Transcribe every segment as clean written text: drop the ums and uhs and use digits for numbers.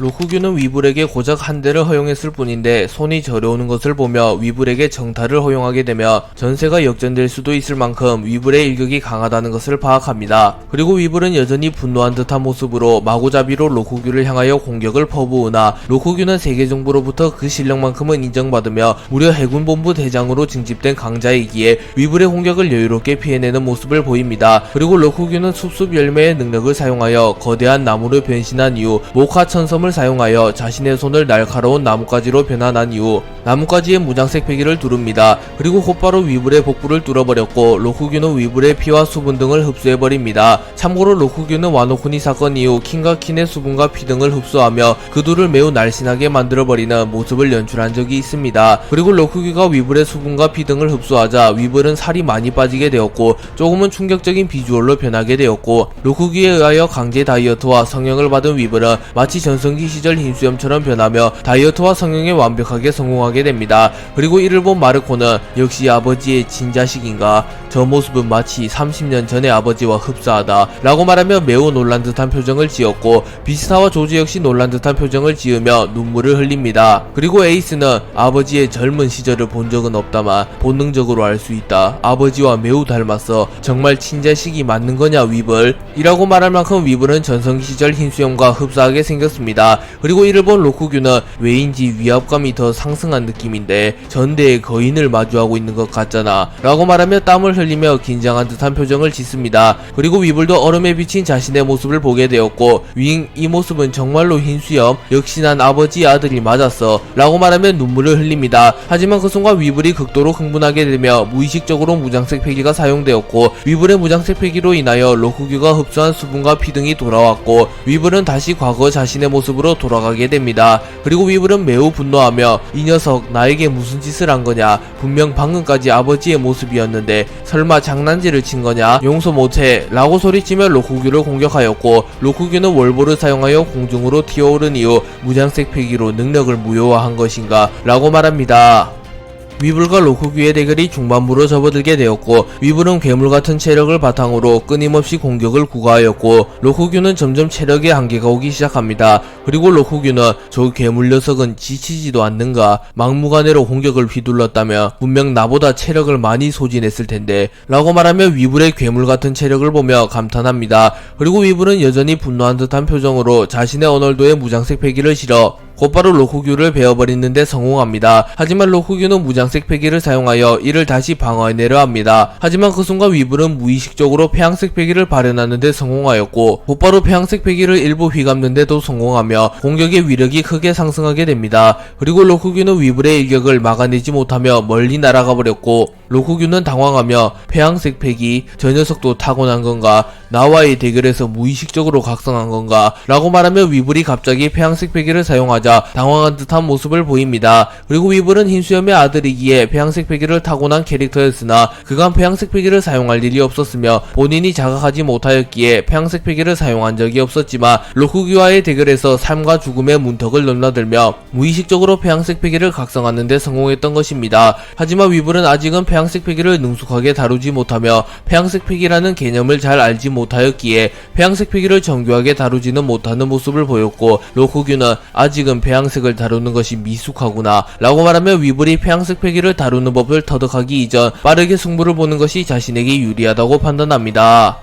로쿠규는 위불에게 고작 한 대를 허용했을 뿐인데 손이 저려오는 것을 보며 위불에게 정탈을 허용하게 되며 전세가 역전될 수도 있을 만큼 위불의 일격이 강하다는 것을 파악합니다. 그리고 위불은 여전히 분노한 듯한 모습으로 마구잡이로 로쿠규를 향하여 공격을 퍼부으나 로쿠규는 세계 정부로부터 그 실력만큼은 인정받으며 무려 해군본부 대장으로 징집된 강자이기에 위불의 공격을 여유롭게 피해내는 모습을 보입니다. 그리고 로쿠규는 숲숲 열매의 능력을 사용하여 거대한 나무로 변신한 이후 모카천섬을 사용하여 자신의 손을 날카로운 나뭇가지로 변환한 이후 나뭇가지의 무장색 패기를 두릅니다. 그리고 곧바로 위불의 복부를 뚫어버렸고 로쿠규는 위불의 피와 수분 등을 흡수해버립니다. 참고로 로쿠규는 와노쿠니 사건 이후 킹과 킨의 수분과 피 등을 흡수하며 그 둘을 매우 날씬하게 만들어버리는 모습을 연출한 적이 있습니다. 그리고 로쿠규가 위불의 수분과 피 등을 흡수하자 위불은 살이 많이 빠지게 되었고 조금은 충격적인 비주얼로 변하게 되었고 로쿠규에 의하여 강제 다이어트와 성형을 받은 위불은 마치 전성기 시절 흰수염처럼 변하며 다이어트와 성형에 완벽하게 성공하게 됩니다. 그리고 이를 본 마르코는 역시 아버지의 친자식인가? 저 모습은 마치 30년 전의 아버지와 흡사하다 라고 말하며 매우 놀란 듯한 표정을 지었고 비스타와 조지 역시 놀란 듯한 표정을 지으며 눈물을 흘립니다. 그리고 에이스는 아버지의 젊은 시절을 본 적은 없다만 본능적으로 알 수 있다. 아버지와 매우 닮았어. 정말 친자식이 맞는 거냐 위불? 이라고 말할 만큼 위불은 전성기 시절 흰수염과 흡사하게 생겼습니다. 그리고 이를 본 로쿠규는 왜인지 위압감이 더 상승한 느낌인데 전대의 거인을 마주하고 있는 것 같잖아 라고 말하며 땀을 흘리며 긴장한 듯한 표정을 짓습니다. 그리고 위불도 얼음에 비친 자신의 모습을 보게 되었고 윙, 이 모습은 정말로 흰수염? 역시 난 아버지의 아들이 맞았어 라고 말하며 눈물을 흘립니다. 하지만 그 순간 위불이 극도로 흥분하게 되며 무의식적으로 무장색 패기가 사용되었고 위불의 무장색 패기로 인하여 로쿠규가 흡수한 수분과 피 등이 돌아왔고 위불은 다시 과거 자신의 모습으로 돌아가게 됩니다. 그리고 위불은 매우 분노하며 이 녀석 나에게 무슨 짓을 한 거냐? 분명 방금까지 아버지의 모습이었는데 설마 장난질을 친 거냐? 용서 못해 라고 소리치며 로쿠규를 공격하였고 로쿠규는 월보를 사용하여 공중으로 튀어오른 이후 무장색 패기로 능력을 무효화한 것인가? 라고 말합니다. 위불과 로쿠규의 대결이 중반부로 접어들게 되었고 위불은 괴물같은 체력을 바탕으로 끊임없이 공격을 구가하였고 로쿠규는 점점 체력의 한계가 오기 시작합니다. 그리고 로쿠규는 저 괴물 녀석은 지치지도 않는가? 막무가내로 공격을 휘둘렀다며 분명 나보다 체력을 많이 소진했을 텐데 라고 말하며 위불의 괴물같은 체력을 보며 감탄합니다. 그리고 위불은 여전히 분노한 듯한 표정으로 자신의 언월도의 무장색 패기를 실어 곧바로 로쿠규를 베어버리는데 성공합니다. 하지만 로쿠규는 무장색 패기를 사용하여 이를 다시 방어해내려 합니다. 하지만 그 순간 위불은 무의식적으로 폐양색 패기를 발현하는데 성공하였고 곧바로 폐양색 패기를 일부 휘감는데도 성공하며 공격의 위력이 크게 상승하게 됩니다. 그리고 로쿠규는 위불의 일격을 막아내지 못하며 멀리 날아가 버렸고 로쿠규는 당황하며 폐양색 패기? 저 녀석도 타고난 건가? 나와의 대결에서 무의식적으로 각성한 건가? 라고 말하며 위불이 갑자기 폐양색 패기를 사용하자 당황한 듯한 모습을 보입니다. 그리고 위불은 흰수염의 아들이기에 폐양색 패기를 타고난 캐릭터였으나 그간 폐양색 패기를 사용할 일이 없었으며 본인이 자각하지 못하였기에 폐양색 패기를 사용한 적이 없었지만 로쿠규와의 대결에서 삶과 죽음의 문턱을 넘나들며 무의식적으로 폐양색 패기를 각성하는 데 성공했던 것입니다. 하지만 위불은 아직은 폐양색 패기를 능숙하게 다루지 못하며 폐양색 패기라는 개념을 잘 알지 못하였기에 폐양색 패기를 정교하게 다루지는 못하는 모습을 보였고 로쿠규는 아직은 폐양색을 다루는 것이 미숙하구나 라고 말하며 위불이 폐양색 패기를 다루는 법을 터득하기 이전 빠르게 승부를 보는 것이 자신에게 유리하다고 판단합니다.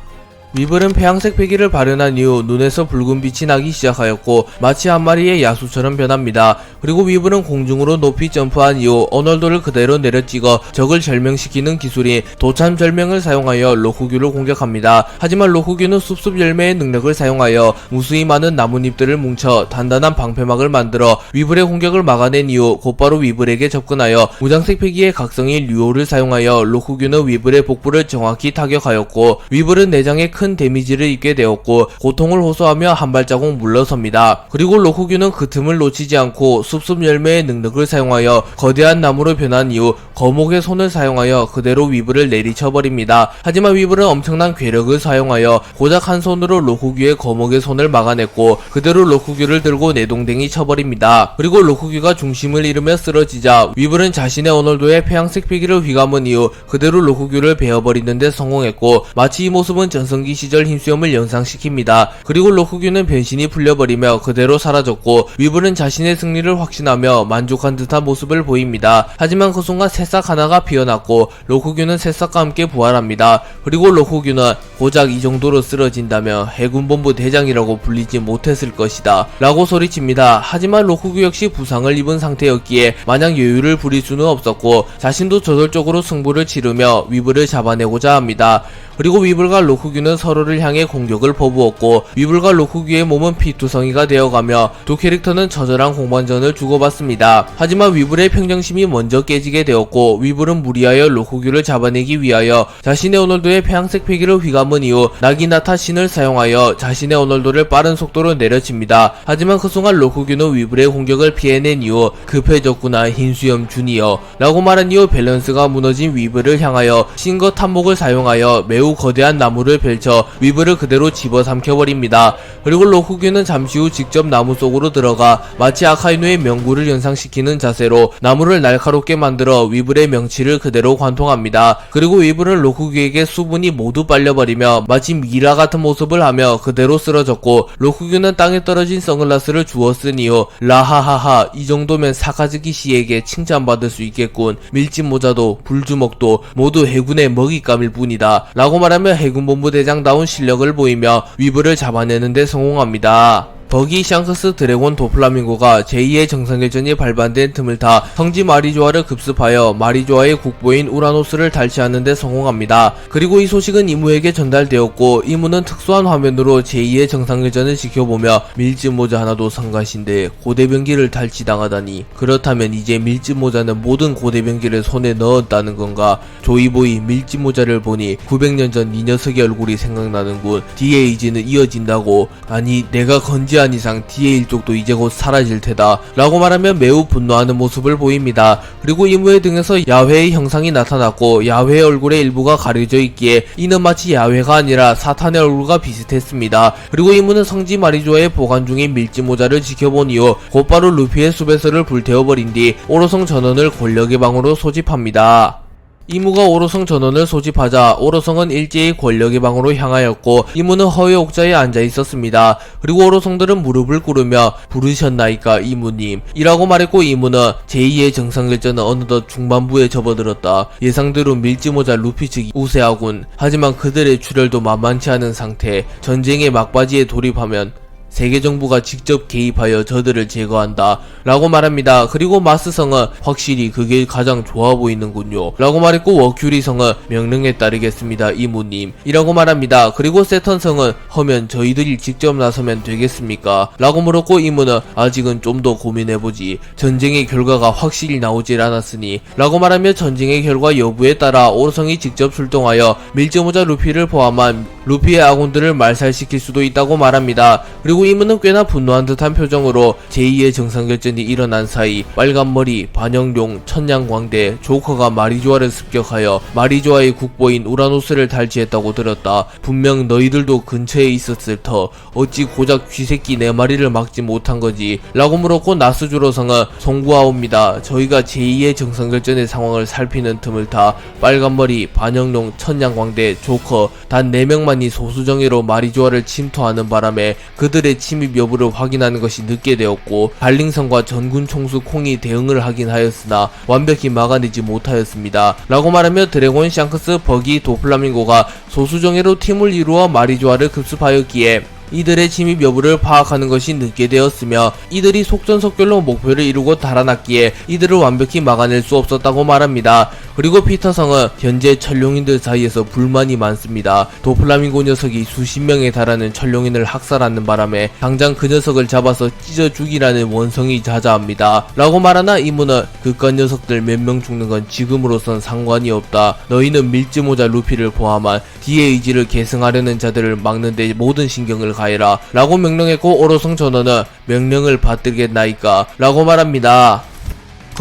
위불은 폐양색 패기를 발현한 이후 눈에서 붉은 빛이 나기 시작하였고 마치 한 마리의 야수처럼 변합니다. 그리고 위불은 공중으로 높이 점프한 이후 언월도를 그대로 내려찍어 적을 절명시키는 기술인 도참절명을 사용하여 로쿠규를 공격합니다. 하지만 로쿠규는 숲숲 열매의 능력을 사용하여 무수히 많은 나뭇잎들을 뭉쳐 단단한 방패막을 만들어 위불의 공격을 막아낸 이후 곧바로 위불에게 접근하여 무장색 패기의 각성인 류오를 사용하여 로쿠규는 위불의 복부를 정확히 타격하였고 위불은 내장에 큰 데미지를 입게 되었고 고통을 호소하며 한 발자국 물러섭니다. 그리고 로쿠규는 그 틈을 놓치지 않고 숲숲 열매의 능력을 사용하여 거대한 나무로 변한 이후 거목의 손을 사용하여 그대로 위불을 내리쳐버립니다. 하지만 위불은 엄청난 괴력을 사용하여 고작 한 손으로 로쿠규의 거목의 손을 막아냈고 그대로 로쿠규를 들고 내동댕이 쳐버립니다. 그리고 로쿠규가 중심을 잃으며 쓰러지자 위불은 자신의 언월도의 폐양색 패기를 휘감은 이후 그대로 로쿠규를 베어버리는데 성공했고 마치 이 모습은 전성기 초기 시절 힘수염을 연상시킵니다. 그리고 로쿠규는 변신이 풀려버리며 그대로 사라졌고 위블은 자신의 승리를 확신하며 만족한 듯한 모습을 보입니다. 하지만 그 순간 새싹 하나가 피어났고 로쿠규는 새싹과 함께 부활합니다. 그리고 로쿠규는 고작 이 정도로 쓰러진다며 해군본부 대장이라고 불리지 못했을 것이다 라고 소리칩니다. 하지만 로쿠규 역시 부상을 입은 상태였기에 마냥 여유를 부릴 수는 없었고 자신도 저돌적으로 승부를 치르며 위블을 잡아내고자 합니다. 그리고 위블과 로쿠규는 서로를 향해 공격을 퍼부었고 위블과 로쿠규의 몸은 피투성이가 되어가며 두 캐릭터는 처절한 공방전을 주고받습니다. 하지만 위블의 평정심이 먼저 깨지게 되었고 위블은 무리하여 로쿠규를 잡아내기 위하여 자신의 오널도의 폐양색 패기를 휘감은 이후 나기나타 신을 사용하여 자신의 오널도를 빠른 속도로 내려칩니다. 하지만 그 순간 로쿠규는 위블의 공격을 피해낸 이후 급해졌구나 흰수염 주니어 라고 말한 이후 밸런스가 무너진 위블을 향하여 신거 탐목을 사용하여 매우 거대한 나무를 펼쳐 위블을 그대로 집어삼켜버립니다. 그리고 로쿠규는 잠시 후 직접 나무 속으로 들어가 마치 아카이누의 명구를 연상시키는 자세로 나무를 날카롭게 만들어 위블의 명치를 그대로 관통합니다. 그리고 위블은 로쿠규에게 수분이 모두 빨려버리며 마치 미라 같은 모습을 하며 그대로 쓰러졌고 로쿠규는 땅에 떨어진 선글라스를 주워 쓴 이후 라하하하 이 정도면 사카즈키 씨에게 칭찬받을 수 있겠군. 밀짚모자도 불주먹도 모두 해군의 먹잇감일 뿐이다 라고 말하며 해군본부 대장다운 실력을 보이며 위블을 잡아내는 데 성공합니다. 버기, 샹크스, 드래곤, 도플라밍고가 제2의 정상결전이 발반된 틈을 타 성지 마리조아를 급습하여 마리조아의 국보인 우라노스를 탈취하는 데 성공합니다. 그리고 이 소식은 이무에게 전달되었고 이무는 특수한 화면으로 제2의 정상결전을 지켜보며 밀짚모자 하나도 성가신데 고대병기를 탈취당하다니 그렇다면 이제 밀짚모자는 모든 고대병기를 손에 넣었다는 건가? 조이보이 밀짚모자를 보니 900년 전 이 녀석의 얼굴이 생각나는군. DAG는 이어진다고. 아니 내가 건지한 이상 DA 일족도 이제 곧 사라질 테다 라고 말하며 매우 분노하는 모습을 보입니다. 그리고 이무의 등에서 야훼의 형상이 나타났고 야훼의 얼굴의 일부가 가려져 있기에 이는 마치 야훼가 아니라 사탄의 얼굴과 비슷했습니다. 그리고 이무는 성지 마리조아의 보관 중인 밀짚모자를 지켜본 이후 곧바로 루피의 수배서를 불태워버린 뒤 오로성 전원을 권력의 방으로 소집합니다. 이무가 오로성 전원을 소집하자 오로성은 일제히 권력의 방으로 향하였고 이무는 허의 옥자에 앉아 있었습니다. 그리고 오로성들은 무릎을 꿇으며 부르셨나이까 이무님 이라고 말했고 이무는 제2의 정상결전은 어느덧 중반부에 접어들었다. 예상대로 밀짚모자 루피 측이 우세하군. 하지만 그들의 출혈도 만만치 않은 상태. 전쟁의 막바지에 돌입하면 세계정부가 직접 개입하여 저들을 제거한다 라고 말합니다. 그리고 마스성은 확실히 그게 가장 좋아 보이는군요 라고 말했고 워큐리성은 명령에 따르겠습니다 이무님 이라고 말합니다. 그리고 세턴성은 허면 저희들이 직접 나서면 되겠습니까? 라고 물었고 이무는 아직은 좀 더 고민해보지. 전쟁의 결과가 확실히 나오질 않았으니 라고 말하며 전쟁의 결과 여부에 따라 오로성이 직접 출동하여 밀짚모자 루피를 포함한 루피의 아군들을 말살시킬 수도 있다고 말합니다. 그리고 이무는 꽤나 분노한 듯한 표정으로 제2의 정상결전이 일어난 사이 빨간머리, 반영룡, 천냥광대, 조커가 마리조아를 습격하여 마리조아의 국보인 우라노스를 탈취했다고 들었다. 분명 너희들도 근처에 있었을 터 어찌 고작 쥐새끼 4마리를 막지 못한 거지 라고 물었고 나스주로성은 송구하옵니다. 저희가 제2의 정상결전의 상황을 살피는 틈을 타 빨간머리, 반영룡, 천냥광대, 조커 단 4명만이 소수정예로 마리조아를 침투하는 바람에 그들의 침입 여부를 확인하는 것이 늦게 되었고 발링성과 전군 총수 콩이 대응을 하긴 하였으나 완벽히 막아내지 못하였습니다 라고 말하며 드래곤, 샹크스, 버기, 도플라밍고가 소수정예로 팀을 이루어 마리조아를 급습하였기에 이들의 침입 여부를 파악하는 것이 늦게 되었으며 이들이 속전속결로 목표를 이루고 달아났기에 이들을 완벽히 막아낼 수 없었다고 말합니다. 그리고 피터성은 현재 천룡인들 사이에서 불만이 많습니다. 도플라밍고 녀석이 수십 명에 달하는 천룡인을 학살하는 바람에 당장 그 녀석을 잡아서 찢어 죽이라는 원성이 자자합니다 라고 말하나 이무는 그깟 녀석들 몇 명 죽는 건 지금으로선 상관이 없다. 너희는 밀짚모자 루피를 포함한 DAG를 계승하려는 자들을 막는 데 모든 신경을 가해라 라고 명령했고 오로성 전원은 명령을 받들겠나이까 라고 말합니다.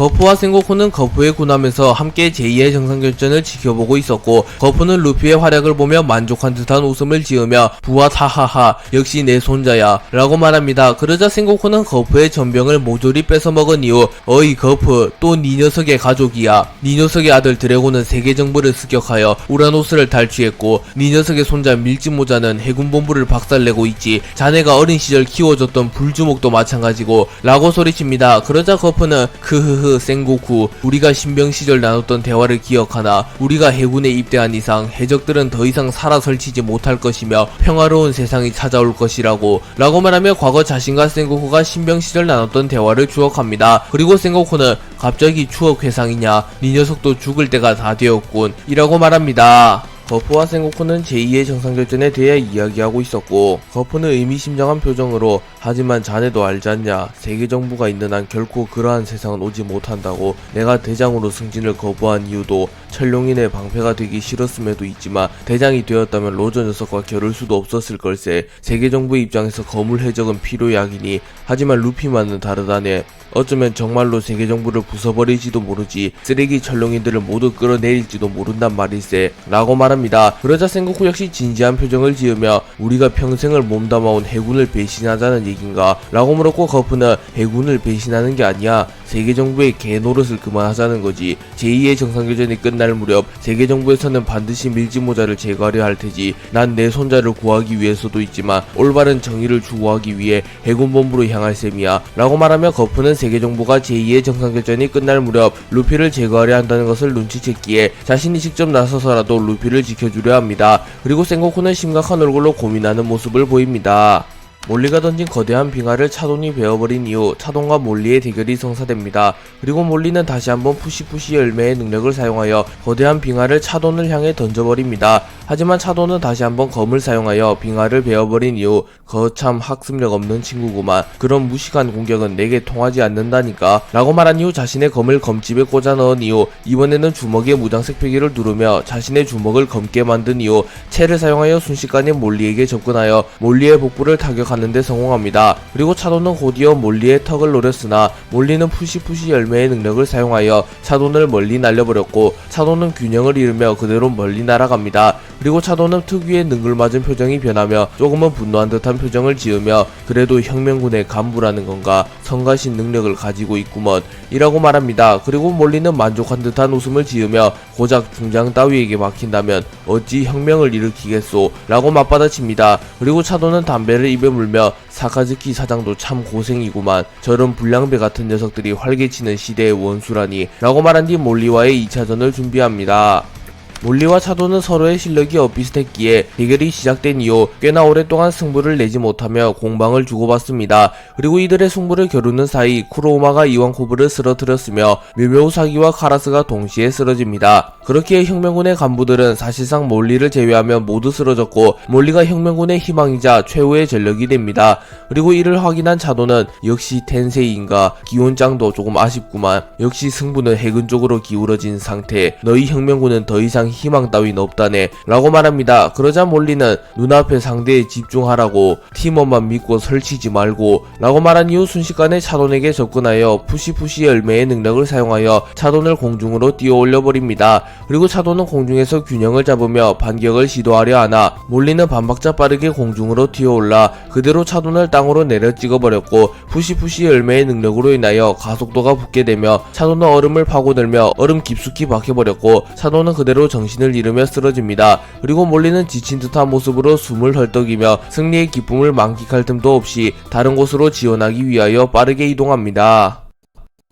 거푸와 생고쿠는 거푸에 군함에서 함께 제2의 정상결전을 지켜보고 있었고, 거푸는 루피의 활약을 보며 만족한 듯한 웃음을 지으며 부하 하하하 역시 내 손자야 라고 말합니다. 그러자 생고쿠는 거푸의 전병을 모조리 뺏어먹은 이후 어이 거푸 또 네 녀석의 가족이야. 네 녀석의 아들 드래곤은 세계정부를 습격하여 우라노스를 탈취했고 네 녀석의 손자 밀짚모자는 해군본부를 박살내고 있지. 자네가 어린 시절 키워줬던 불주목도 마찬가지고 라고 소리칩니다. 그러자 거푸는 크흐흐 생고쿠 우리가 신병 시절 나눴던 대화를 기억하나? 우리가 해군에 입대한 이상 해적들은 더 이상 살아 설치지 못할 것이며 평화로운 세상이 찾아올 것이라고 라고 말하며 과거 자신과 생고쿠가 신병 시절 나눴던 대화를 추억합니다. 그리고 생고쿠는 갑자기 추억 회상이냐? 네 녀석도 죽을 때가 다 되었군 이라고 말합니다. 거푸와 생고쿠는 제2의 정상결전에 대해 이야기하고 있었고, 거푸는 의미심장한 표정으로 하지만 자네도 알지 않냐? 세계정부가 있는 한 결코 그러한 세상은 오지 못한다고. 내가 대장으로 승진을 거부한 이유도 철룡인의 방패가 되기 싫었음에도 있지만 대장이 되었다면 로저 녀석과 겨룰 수도 없었을 걸세. 세계정부의 입장에서 거물 해적은 필요약이니. 하지만 루피만은 다르다네. 어쩌면 정말로 세계정부를 부숴버릴지도 모르지. 쓰레기 철룡인들을 모두 끌어내릴지도 모른단 말일세 라고 말합니다. 그러자 생고쿠 역시 진지한 표정을 지으며 우리가 평생을 몸담아온 해군을 배신하자는 얘긴가? 라고 물었고, 거푸는 해군을 배신하는 게 아니야. 세계정부의 개노릇을 그만하자는 거지. 제2의 정상결전이 끝날 무렵 세계정부에서는 반드시 밀짚모자를 제거하려 할 테지. 난 내 손자를 구하기 위해서도 있지만 올바른 정의를 추구하기 위해 해군본부로 향할 셈이야 라고 말하며, 거푸는 세계정부가 제2의 정상결전이 끝날 무렵 루피를 제거하려 한다는 것을 눈치챘기에 자신이 직접 나서서라도 루피를 지켜주려 합니다. 그리고 생고쿠는 심각한 얼굴로 고민하는 모습을 보입니다. 몰리가 던진 거대한 빙하를 차돈이 베어버린 이후 차돈과 몰리의 대결이 성사됩니다. 그리고 몰리는 다시 한번 푸시푸시 열매의 능력을 사용하여 거대한 빙하를 차돈을 향해 던져버립니다. 하지만 차돈은 다시 한번 검을 사용하여 빙하를 베어버린 이후 거참 학습력 없는 친구구만. 그런 무식한 공격은 내게 통하지 않는다니까 라고 말한 이후 자신의 검을 검집에 꽂아 넣은 이후 이번에는 주먹에 무장색 표기를 누르며 자신의 주먹을 검게 만든 이후 채를 사용하여 순식간에 몰리에게 접근하여 몰리의 복부를 타격하는데 성공합니다. 그리고 차돈은 곧이어 몰리의 턱을 노렸으나 몰리는 푸시푸시 열매의 능력을 사용하여 차돈을 멀리 날려버렸고, 차돈은 균형을 잃으며 그대로 멀리 날아갑니다. 그리고 차돈은 특유의 능글맞은 표정이 변하며 조금은 분노한 듯한 표정을 지으며 그래도 혁명군의 간부라는 건가? 성가신 능력을 가지고 있구먼 이라고 말합니다. 그리고 몰리는 만족한 듯한 웃음을 지으며 고작 중장 따위에게 막힌다면 어찌 혁명을 일으키겠소 라고 맞받아칩니다. 그리고 차돈은 담배를 입에 물며 사카즈키 사장도 참 고생이구만. 저런 불량배 같은 녀석들이 활개치는 시대의 원수라니 라고 말한 뒤 몰리와의 2차전을 준비합니다. 몰리와 차돈은 서로의 실력이 엇비슷했기에 대결이 시작된 이후 꽤나 오랫동안 승부를 내지 못하며 공방을 주고받습니다. 그리고 이들의 승부를 겨루는 사이 쿠로우마가 이완코브를 쓰러뜨렸으며 묘묘우사기와 카라스가 동시에 쓰러집니다. 그렇기에 혁명군의 간부들은 사실상 몰리를 제외하면 모두 쓰러졌고 몰리가 혁명군의 희망이자 최후의 전력이 됩니다. 그리고 이를 확인한 차돈은 역시 텐세이인가? 기온짱도 조금 아쉽구만. 역시 승부는 해군 쪽으로 기울어진 상태. 너희 혁명군은 더 이상 희망 따윈 없다네 라고 말합니다. 그러자 몰리는 눈앞의 상대에 집중하라고, 팀원만 믿고 설치지 말고 라고 말한 이후 순식간에 차돈에게 접근하여 푸시푸시 열매의 능력을 사용하여 차돈을 공중으로 띄워 올려버립니다. 그리고 차돈은 공중에서 균형을 잡으며 반격을 시도하려 하나 몰리는 반박자 빠르게 공중으로 튀어올라 그대로 차돈을 땅으로 내려 찍어버렸고, 푸시푸시 열매의 능력으로 인하여 가속도가 붙게 되며 차돈은 얼음을 파고들며 얼음 깊숙이 박혀버렸고 차돈은 그대로 정신을 잃으며 쓰러집니다. 그리고 몰리는 지친 듯한 모습으로 숨을 헐떡이며 승리의 기쁨을 만끽할 틈도 없이 다른 곳으로 지원하기 위하여 빠르게 이동합니다.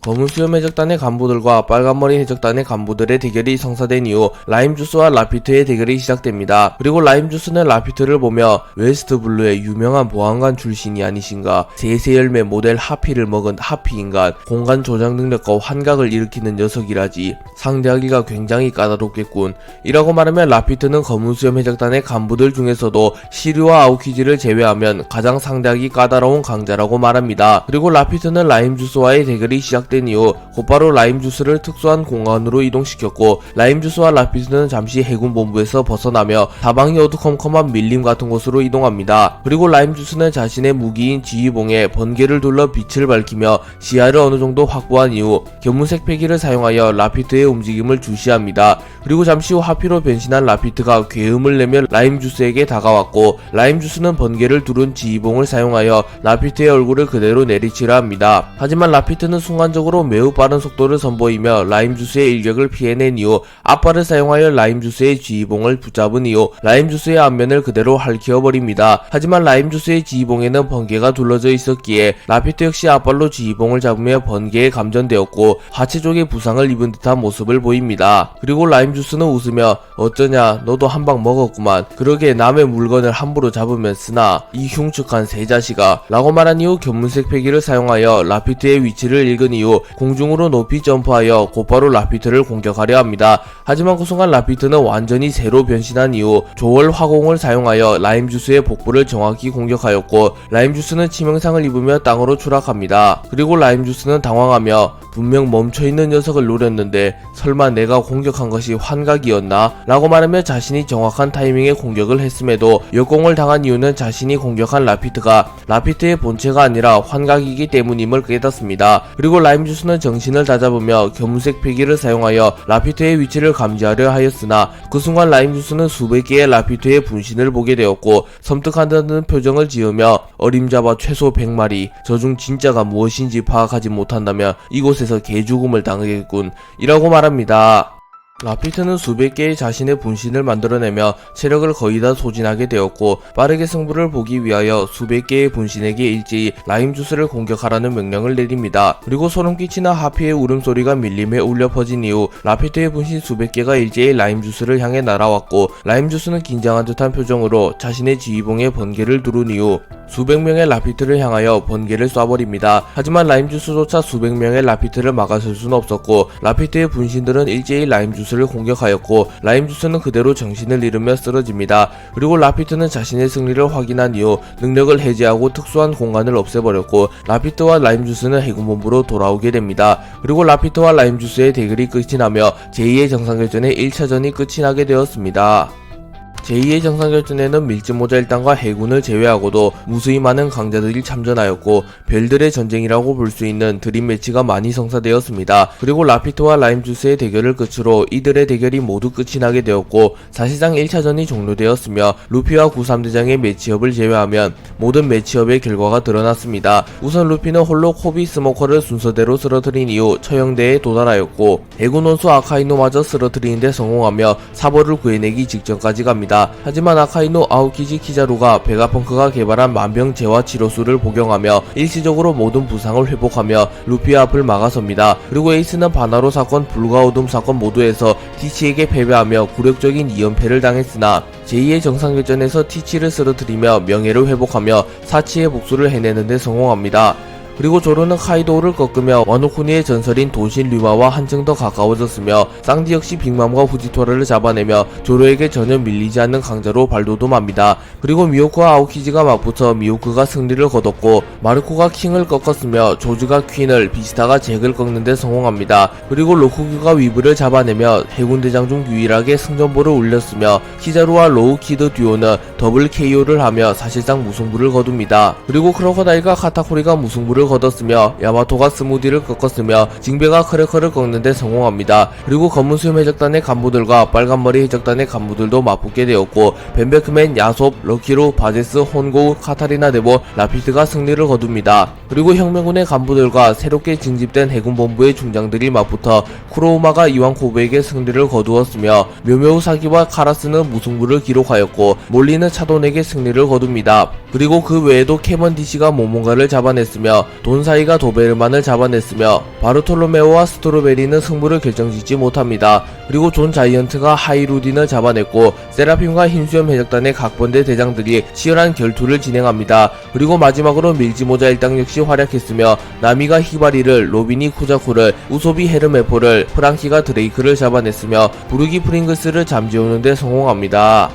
검은 수염 해적단의 간부들과 빨간머리 해적단의 간부들의 대결이 성사된 이후 라임주스와 라피트의 대결이 시작됩니다. 그리고 라임주스는 라피트를 보며 웨스트블루의 유명한 보안관 출신이 아니신가? 세세열매 모델 하피를 먹은 하피인간, 공간 조작 능력과 환각을 일으키는 녀석이라지. 상대하기가 굉장히 까다롭겠군 이라고 말하며 라피트는 검은 수염 해적단의 간부들 중에서도 시류와 아오키지를 제외하면 가장 상대하기 까다로운 강자라고 말합니다. 그리고 라피트는 라임주스와의 대결이 시작됩니다. 시작된 이후 곧바로 라임주스를 특수한 공간으로 이동시켰고, 라임주스와 라피트는 잠시 해군 본부에서 벗어나며 사방이 어두컴컴한 밀림 같은 곳으로 이동합니다. 그리고 라임주스는 자신의 무기인 지휘봉에 번개를 둘러 빛을 밝히며 시야를 어느 정도 확보한 이후 견문색 패기를 사용하여 라피트의 움직임을 주시합니다. 그리고 잠시 후 하피로 변신한 라피트가 괴음을 내며 라임주스에게 다가왔고, 라임주스는 번개를 두른 지휘봉을 사용하여 라피트의 얼굴을 그대로 내리치려 합니다. 하지만 라피트는 순간적으로 매우 빠른 속도를 선보이며 라임주스의 일격을 피해낸 이후 앞발을 사용하여 라임주스의 지휘봉을 붙잡은 이후 라임주스의 앞면을 그대로 핥혀버립니다. 하지만 라임주스의 지휘봉에는 번개가 둘러져 있었기에 라피트 역시 앞발로 지휘봉을 잡으며 번개에 감전되었고 하체 쪽에 부상을 입은 듯한 모습을 보입니다. 그리고 라임주스는 웃으며 어쩌냐, 너도 한 방 먹었구만. 그러게 남의 물건을 함부로 잡으면 쓰나, 이 흉측한 새 자식아, 라고 말한 이후 견문색 패기를 사용하여 라피트의 위치를 읽은 이후 공중으로 높이 점프하여 곧바로 라피트를 공격하려 합니다. 하지만 그 순간 라피트는 완전히 새로 변신한 이후 조월 화공을 사용하여 라임주스의 복부를 정확히 공격하였고, 라임주스는 치명상을 입으며 땅으로 추락합니다. 그리고 라임주스는 당황하며 분명 멈춰있는 녀석을 노렸는데 설마 내가 공격한 것이 환각이었나? 라고 말하며 자신이 정확한 타이밍에 공격을 했음에도 역공을 당한 이유는 자신이 공격한 라피트가 라피트의 본체가 아니라 환각이기 때문임을 깨닫습니다. 그리고 라임주스는 정신을 다잡으며 견문색 패기를 사용하여 라피트의 위치를 감지하려 하였으나 그 순간 라임주스는 수백 개의 라피트의 분신을 보게 되었고, 섬뜩하다는 표정을 지으며 어림잡아 최소 100마리, 저중 진짜가 무엇인지 파악하지 못한다면 이곳에서 개죽음을 당하겠군, 이라고 말합니다. 라피트는 수백 개의 자신의 분신을 만들어내며 체력을 거의 다 소진하게 되었고, 빠르게 승부를 보기 위하여 수백 개의 분신에게 일제히 라임주스를 공격하라는 명령을 내립니다. 그리고 소름 끼치는 하피의 울음소리가 밀림에 울려 퍼진 이후 라피트의 분신 수백 개가 일제히 라임주스를 향해 날아왔고, 라임주스는 긴장한 듯한 표정으로 자신의 지휘봉에 번개를 두른 이후 수백 명의 라피트를 향하여 번개를 쏴버립니다. 하지만 라임주스조차 수백 명의 라피트를 막아설 수는 없었고, 라피트의 분신들은 일제히 라임주스를 공격하였고, 라임주스는 그대로 정신을 잃으며 쓰러집니다. 그리고 라피트는 자신의 승리를 확인한 이후 능력을 해제하고 특수한 공간을 없애버렸고, 라피트와 라임주스는 해군본부로 돌아오게 됩니다. 그리고 라피트와 라임주스의 대결이 끝이 나며 제2의 정상결전의 1차전이 끝이 나게 되었습니다. 제2의 정상결전에는 밀짚모자 일당과 해군을 제외하고도 무수히 많은 강자들이 참전하였고, 별들의 전쟁이라고 볼 수 있는 드림 매치가 많이 성사되었습니다. 그리고 라피트와 라임주스의 대결을 끝으로 이들의 대결이 모두 끝이 나게 되었고, 사실상 1차전이 종료되었으며 루피와 구삼대장의 매치업을 제외하면 모든 매치업의 결과가 드러났습니다. 우선 루피는 홀로 코비 스모커를 순서대로 쓰러뜨린 이후 처형대에 도달하였고, 해군 원수 아카이노마저 쓰러뜨리는데 성공하며 사보를 구해내기 직전까지 갑니다. 하지만 아카이노 아오키지 키자루가 베가펑크가 개발한 만병 재화 치료수를 복용하며 일시적으로 모든 부상을 회복하며 루피의 앞을 막아섭니다. 그리고 에이스는 바나로 사건, 불과 어둠 사건 모두에서 티치에게 패배하며 굴욕적인 2연패를 당했으나 제2의 정상결전에서 티치를 쓰러뜨리며 명예를 회복하며 사치의 복수를 해내는데 성공합니다. 그리고 조로는 카이도우를 꺾으며 와노쿠니의 전설인 도신 류마와 한층 더 가까워졌으며, 쌍디 역시 빅맘과 후지토라를 잡아내며 조로에게 전혀 밀리지 않는 강자로 발돋움합니다. 그리고 미호크와 아오키지가 맞붙어 미호크가 승리를 거뒀고, 마르코가 킹을 꺾었으며 조즈가 퀸을, 비스타가 잭을 꺾는데 성공합니다. 그리고 로쿠규가 위브를 잡아내며 해군대장 중 유일하게 승전보를 울렸으며, 키자루와 로우키드 듀오는 더블 KO를 하며 사실상 무승부를 거둡니다. 그리고 크로커다일과 카타코리가 무승부를 거뒀으며, 야마토가 스무디를 꺾었으며 징베가 크래커를 꺾는데 성공합니다. 그리고 검은수염 해적단의 간부들과 빨간머리 해적단의 간부들도 맞붙게 되었고, 벤베크맨, 야솝, 럭키로, 바제스, 혼고우, 카타리나 데보, 라피트가 승리를 거둡니다. 그리고 혁명군의 간부들과 새롭게 징집된 해군본부의 중장들이 맞붙어 쿠로우마가 이완코브에게 승리를 거두었으며, 묘묘우 사기와 카라스는 무승부를 기록하였고, 몰리는 차돈에게 승리를 거둡니다. 그리고 그 외에도 캐먼디시가 모몬가를 잡아냈으며, 돈사이가 도베르만을 잡아냈으며, 바르톨로메오와 스트로베리는 승부를 결정짓지 못합니다. 그리고 존 자이언트가 하이루딘을 잡아냈고, 세라핌과 흰수염 해적단의 각본대 대장들이 치열한 결투를 진행합니다. 그리고 마지막으로 밀지모자 일당 역시 활약했으며, 나미가 히바리를, 로빈이 쿠자쿠를, 우소비 헤르메포를, 프랑키가 드레이크를 잡아냈으며, 부르기 프링글스를 잠재우는데 성공합니다.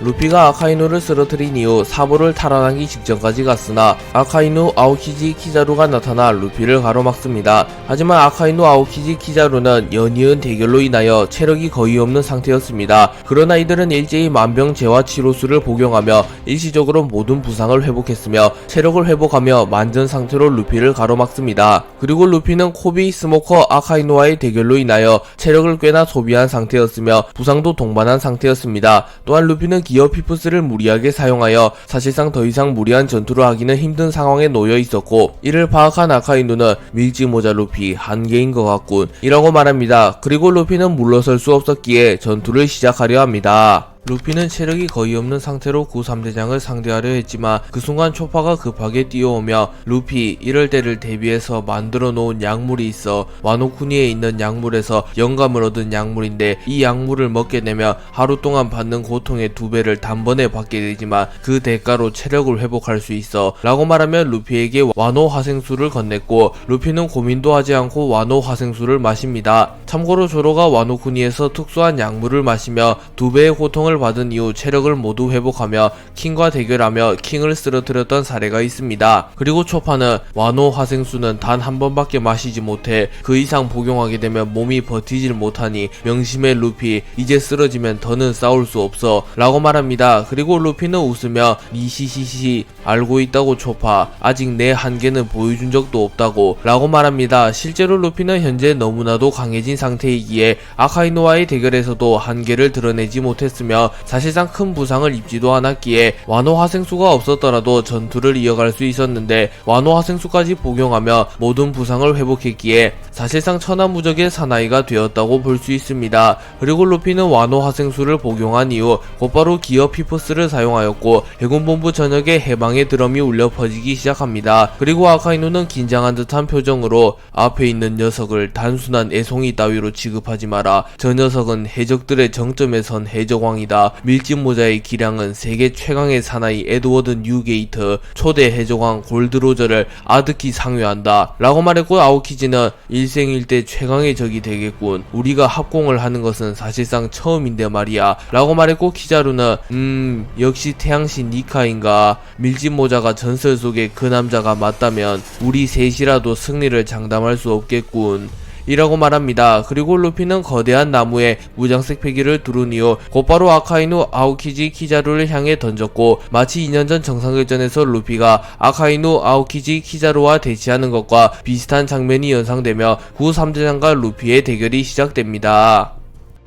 루피가 아카이누를 쓰러뜨린 이후 사보를 탈환하기 직전까지 갔으나 아카이누 아오키지 키자루가 나타나 루피를 가로막습니다. 하지만 아카이누 아오키지 키자루는 연이은 대결로 인하여 체력이 거의 없는 상태였습니다. 그러나 이들은 일제히 만병재화 치료술을 복용하며 일시적으로 모든 부상을 회복했으며 체력을 회복하며 만전 상태로 루피를 가로막습니다. 그리고 루피는 코비, 스모커, 아카이누와의 대결로 인하여 체력을 꽤나 소비한 상태였으며 부상도 동반한 상태였습니다. 또한 루피는 기어 피프스를 무리하게 사용하여 사실상 더 이상 무리한 전투를 하기는 힘든 상황에 놓여 있었고, 이를 파악한 아카이누는 밀짚모자 루피 한계인 것 같군 이라고 말합니다. 그리고 루피는 물러설 수 없었기에 전투를 시작하려 합니다. 루피는 체력이 거의 없는 상태로 구 3대장을 상대하려 했지만 그 순간 초파가 급하게 뛰어오며 루피 이럴 때를 대비해서 만들어 놓은 약물이 있어 와노쿠니에 있는 약물에서 영감을 얻은 약물인데 이 약물을 먹게 되면 하루 동안 받는 고통의 2배를 단번에 받게 되지만 그 대가로 체력을 회복할 수 있어 라고 말하며 루피에게 와노 화생수를 건넸고, 루피는 고민도 하지 않고 와노 화생수를 마십니다. 참고로 조로가 와노쿠니에서 특수한 약물을 마시며 2배의 고통을 받은 이후 체력을 모두 회복하며 킹과 대결하며 킹을 쓰러뜨렸던 사례가 있습니다. 그리고 초파는 와노 화생수는 단 한 번밖에 마시지 못해 그 이상 복용하게 되면 몸이 버티질 못하니 명심해 루피, 이제 쓰러지면 더는 싸울 수 없어 라고 말합니다. 그리고 루피는 웃으며 니시시시 알고 있다고 초파, 아직 내 한계는 보여준 적도 없다고 라고 말합니다. 실제로 루피는 현재 너무나도 강해진 상태이기에 아카이누와의 대결에서도 한계를 드러내지 못했으며 사실상 큰 부상을 입지도 않았기에 와노 화생수가 없었더라도 전투를 이어갈 수 있었는데 와노 화생수까지 복용하며 모든 부상을 회복했기에 사실상 천하무적의 사나이가 되었다고 볼 수 있습니다. 그리고 루피는 와노 화생수를 복용한 이후 곧바로 기어 피프스를 사용하였고 해군본부 전역에 해방의 드럼이 울려 퍼지기 시작합니다. 그리고 아카이누는 긴장한 듯한 표정으로 앞에 있는 녀석을 단순한 애송이 따위로 취급하지 마라. 저 녀석은 해적들의 정점에 선 해적왕이다. 밀짚모자의 기량은 세계 최강의 사나이 에드워드 뉴게이트, 초대 해적왕 골드로저를 아득히 상회한다 라고 말했고, 아오키지는 일생일대 최강의 적이 되겠군. 우리가 합공을 하는 것은 사실상 처음인데 말이야 라고 말했고, 키자루는 역시 태양신 니카인가. 밀짚모자가 전설 속의 그 남자가 맞다면 우리 셋이라도 승리를 장담할 수 없겠군 이라고 말합니다. 그리고 루피는 거대한 나무에 무장색 패기를 두른 이후 곧바로 아카이누 아오키지 키자루를 향해 던졌고, 마치 2년 전 정상회전에서 루피가 아카이누 아오키지 키자루와 대치하는 것과 비슷한 장면이 연상되며 구 3대장과 루피의 대결이 시작됩니다.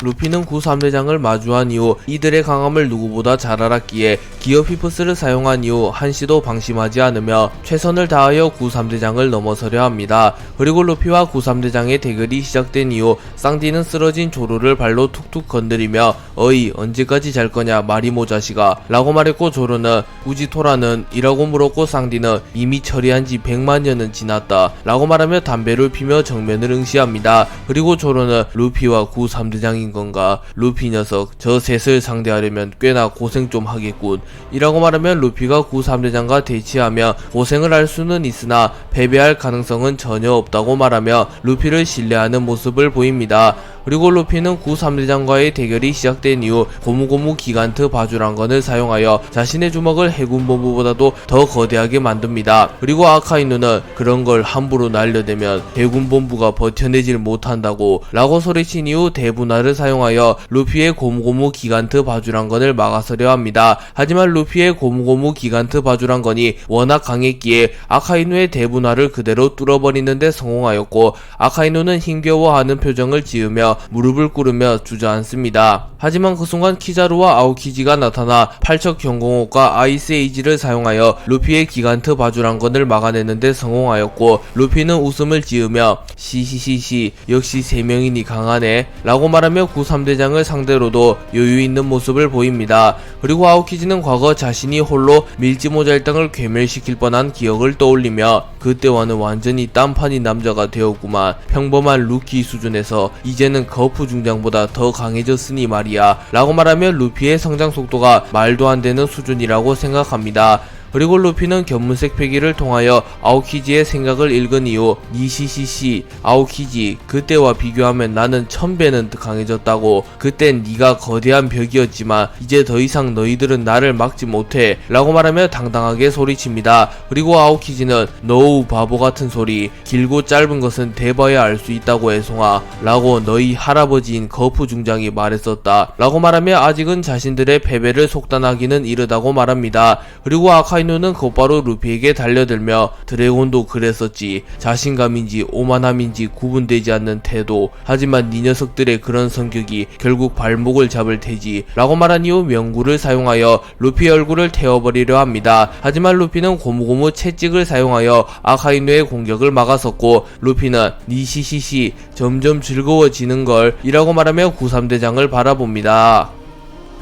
루피는 구 3대장을 마주한 이후 이들의 강함을 누구보다 잘 알았기에 기어 피프스를 사용한 이후 한시도 방심하지 않으며 최선을 다하여 구 3대장을 넘어서려 합니다. 그리고 루피와 구 3대장의 대결이 시작된 이후 쌍디는 쓰러진 조로를 발로 툭툭 건드리며 어이 언제까지 잘 거냐 마리모 자식아 라고 말했고, 조로는 우지토라는 이라고 물었고, 쌍디는 이미 처리한 지 100만 년은 지났다 라고 말하며 담배를 피며 정면을 응시합니다. 그리고 조로는 루피와 구 3대장인 건가? 루피 녀석 저 셋을 상대하려면 꽤나 고생 좀 하겠군 이라고 말하면 루피가 구 3대장과 대치하며 고생을 할 수는 있으나 패배할 가능성은 전혀 없다고 말하며 루피를 신뢰하는 모습을 보입니다. 그리고 루피는 구 3대장과의 대결이 시작된 이후 고무고무 기간트 바주란건을 사용하여 자신의 주먹을 해군본부보다도 더 거대하게 만듭니다. 그리고 아카이누는 그런 걸 함부로 날려대면 해군본부가 버텨내질 못한다고 라고 소리친 이후 대분화를 사용하여 루피의 고무고무 기간트 바주란건을 막아서려 합니다. 하지만 루피의 고무고무 기간트 바주란건이 워낙 강했기에 아카이누의 대분화를 그대로 뚫어버리는데 성공하였고, 아카이누는 힘겨워하는 표정을 지으며 무릎을 꿇으며 주저앉습니다. 하지만 그 순간 키자루와 아오키지가 나타나 팔척 경공호과 아이스 에이지를 사용하여 루피의 기간트 바주란건을 막아내는데 성공하였고, 루피는 웃음을 지으며 시시시시 역시 3명이니 강하네 라고 말하며 구 3대장을 상대로도 여유있는 모습을 보입니다. 그리고 아오키지는 과거 자신이 홀로 밀짚모자 일당을 괴멸시킬 뻔한 기억을 떠올리며 그때와는 완전히 딴판인 남자가 되었구만. 평범한 루키 수준에서 이제는 거푸 중장보다 더 강해졌으니 말이야 라고 말하며 루피의 성장 속도가 말도 안 되는 수준이라고 생각합니다. 그리고 루피는 견문색 패기를 통하여 아오키지의 생각을 읽은 이후 니시시시 아오키지, 그때와 비교하면 나는 1000배는 강해졌다고. 그땐 네가 거대한 벽이었지만 이제 더 이상 너희들은 나를 막지 못해 라고 말하며 당당하게 소리칩니다. 그리고 아오키지는 너우 바보 같은 소리, 길고 짧은 것은 대봐야 알 수 있다고 애송아 라고 너희 할아버지인 거푸 중장이 말했었다 라고 말하며 아직은 자신들의 패배를 속단하기는 이르다고 말합니다. 그리고 아카이누는 곧바로 루피에게 달려들며 드래곤도 그랬었지, 자신감인지 오만함인지 구분되지 않는 태도, 하지만 네 녀석들의 그런 성격이 결국 발목을 잡을 테지 라고 말한 이후 명구를 사용하여 루피의 얼굴을 태워버리려 합니다. 하지만 루피는 고무고무 채찍을 사용하여 아카이누의 공격을 막았었고, 루피는 니시시시 점점 즐거워지는걸 이라고 말하며 구삼대장을 바라봅니다.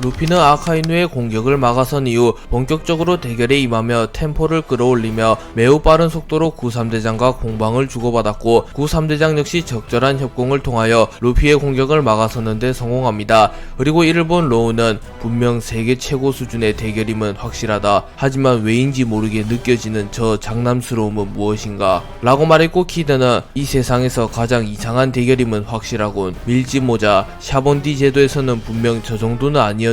루피는 아카이누의 공격을 막아선 이후 본격적으로 대결에 임하며 템포를 끌어올리며 매우 빠른 속도로 구삼대장과 공방을 주고받았고, 구삼대장 역시 적절한 협공을 통하여 루피의 공격을 막아서는데 성공합니다. 그리고 이를 본 로우는 분명 세계 최고 수준의 대결임은 확실하다, 하지만 왜인지 모르게 느껴지는 저 장남스러움은 무엇인가 라고 말했고, 키드는 이 세상에서 가장 이상한 대결임은 확실하군, 밀짚모자 샤본디 제도에서는 분명 저 정도는 아니었는데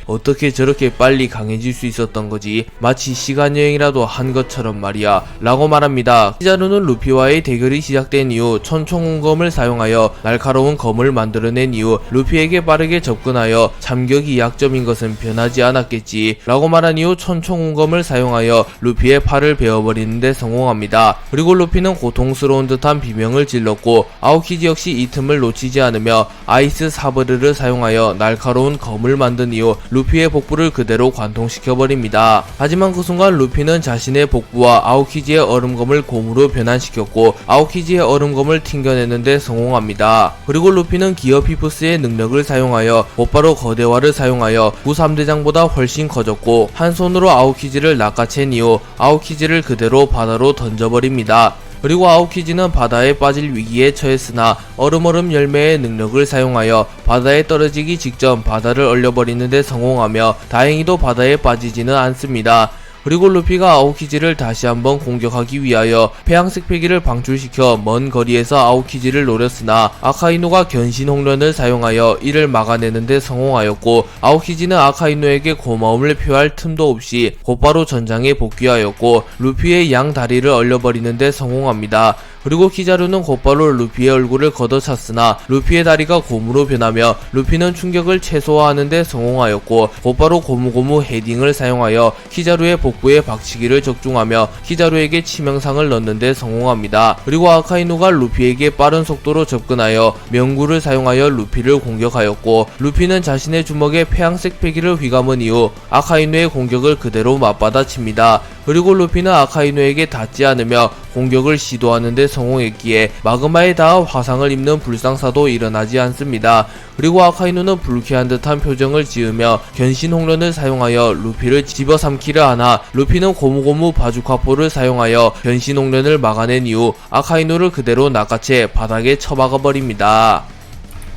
어떻게 저렇게 빨리 강해질 수 있었던 거지, 마치 시간여행이라도 한 것처럼 말이야 라고 말합니다. 키자루는 루피와의 대결이 시작된 이후 천총운검을 사용하여 날카로운 검을 만들어낸 이후 루피에게 빠르게 접근하여 참격이 약점인 것은 변하지 않았겠지 라고 말한 이후 천총운검을 사용하여 루피의 팔을 베어버리는데 성공합니다. 그리고 루피는 고통스러운 듯한 비명을 질렀고, 아오키지 역시 이 틈을 놓치지 않으며 아이스 사브르를 사용하여 날카로운 검을 만든 이후 루피의 복부를 그대로 관통시켜버립니다. 하지만 그 순간 루피는 자신의 복부와 아오키지의 얼음검을 곰으로 변환시켰고, 아오키지의 얼음검을 튕겨내는데 성공합니다. 그리고 루피는 기어 피프스의 능력을 사용하여 곧바로 거대화를 사용하여 구삼대장보다 훨씬 커졌고, 한 손으로 아오키지를 낚아챈 이후 아오키지를 그대로 바다로 던져버립니다. 그리고 아오키지는 바다에 빠질 위기에 처했으나 얼음 열매의 능력을 사용하여 바다에 떨어지기 직전 바다를 얼려버리는데 성공하며 다행히도 바다에 빠지지는 않습니다. 그리고 루피가 아오키지를 다시 한번 공격하기 위하여 폐양색 패기를 방출시켜 먼 거리에서 아오키지를 노렸으나 아카이누가 견신 홍련을 사용하여 이를 막아내는데 성공하였고, 아오키지는 아카이누에게 고마움을 표할 틈도 없이 곧바로 전장에 복귀하였고 루피의 양 다리를 얼려버리는데 성공합니다. 그리고 키자루는 곧바로 루피의 얼굴을 걷어찼으나 루피의 다리가 곰으로 변하며 루피는 충격을 최소화하는데 성공하였고, 곧바로 고무고무 헤딩을 사용하여 키자루의 복부에 박치기를 적중하며 키자루에게 치명상을 넣는데 성공합니다. 그리고 아카이누가 루피에게 빠른 속도로 접근하여 명구를 사용하여 루피를 공격하였고, 루피는 자신의 주먹에 폐양색 패기를 휘감은 이후 아카이누의 공격을 그대로 맞받아칩니다. 그리고 루피는 아카이누에게 닿지 않으며 공격을 시도하는데 성공했기에 마그마에 닿아 화상을 입는 불상사도 일어나지 않습니다. 그리고 아카이누는 불쾌한 듯한 표정을 지으며 견신 홍련을 사용하여 루피를 집어삼키려 하나 루피는 고무고무 바주카포를 사용하여 견신 홍련을 막아낸 이후 아카이누를 그대로 낚아채 바닥에 처박아버립니다.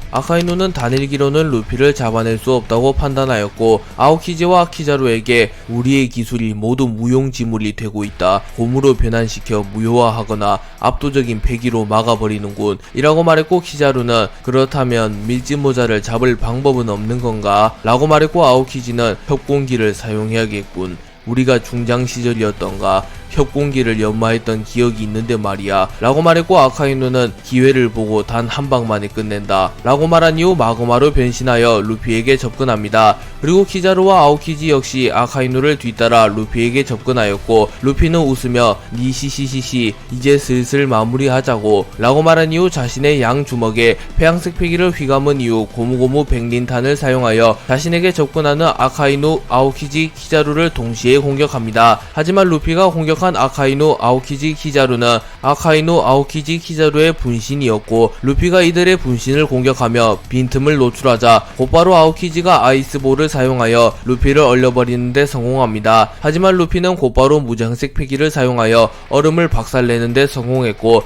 아카이누는 단일기로는 루피를 잡아낼 수 없다고 판단하였고, 아오키지와 키자루에게 우리의 기술이 모두 무용지물이 되고 있다, 곰으로 변환시켜 무효화하거나 압도적인 패기로 막아버리는군 이라고 말했고, 키자루는 그렇다면 밀짚모자를 잡을 방법은 없는 건가 라고 말했고, 아오키지는 협공기를 사용해야겠군, 우리가 중장 시절이었던가 협공기를 연마했던 기억이 있는데 말이야 라고 말했고, 아카이누는 기회를 보고 단 한 방만에 끝낸다 라고 말한 이후 마그마로 변신하여 루피에게 접근합니다. 그리고 키자루와 아오키지 역시 아카이누를 뒤따라 루피에게 접근하였고, 루피는 웃으며 니시시시시 이제 슬슬 마무리하자고 라고 말한 이후 자신의 양 주먹에 폐양색 패기를 휘감은 이후 고무고무 백린탄을 사용하여 자신에게 접근하는 아카이누, 아오키지, 키자루를 동시에 공격합니다. 하지만 루피가 공격한 아카이누, 아오키지, 키자루는 아카이누, 아오키지, 키자루의 분신이었고, 루피가 이들의 분신을 공격하며 빈틈을 노출하자 곧바로 아오키지가 아이스볼을 사용하여 루피를 얼려버리는데 성공합니다. 하지만 루피는 곧바로 무장색 패기를 사용하여 얼음을 박살내는데 성공했고,